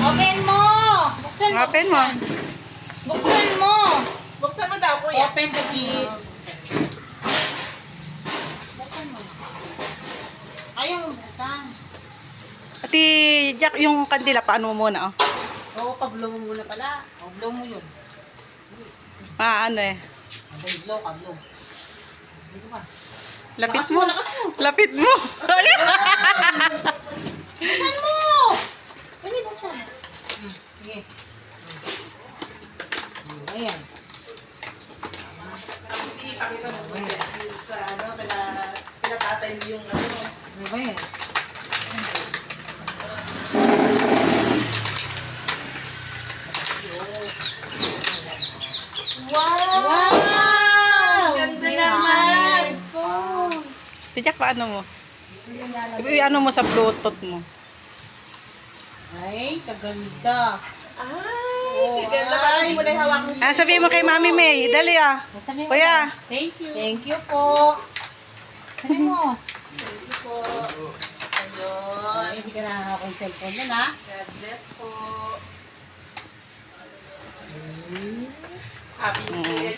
Open mo! Buksan mo. Open mo. Buksan mo. Buksan mo daw, kuya. Open the key. Buksan mo. Ayaw mo buksan. Ati Jack, yung kandila, paano mo muna, oh? Oo, pablo mo muna pala. Pablo mo yun. Ano eh. Abay, blow ka, blow. Dito ka. Lapit Lakas mo. mo, lakas mo. Lapit mo. Buksan mo! Pwede buksan. Sige. Ayan. Hindi ipakita mo sa ano, kinatatay mo yung ano. Ano ba yan? Wow! Ganda naman! Ati Jack, paano mo? Ano mo sa Bluetooth mo? Ay, kaganda. Ay, kaganda. Parang mo na yung hawak mo siya. Sabihin mo kay Mami May. Dali ah. Sabi mo Kuya. na. Thank you. Thank you po. Sabi mo. Thank you po. Ayun. Ay, hindi ka nakakakong yung cellphone yan, ha? God bless po. Happy New Year.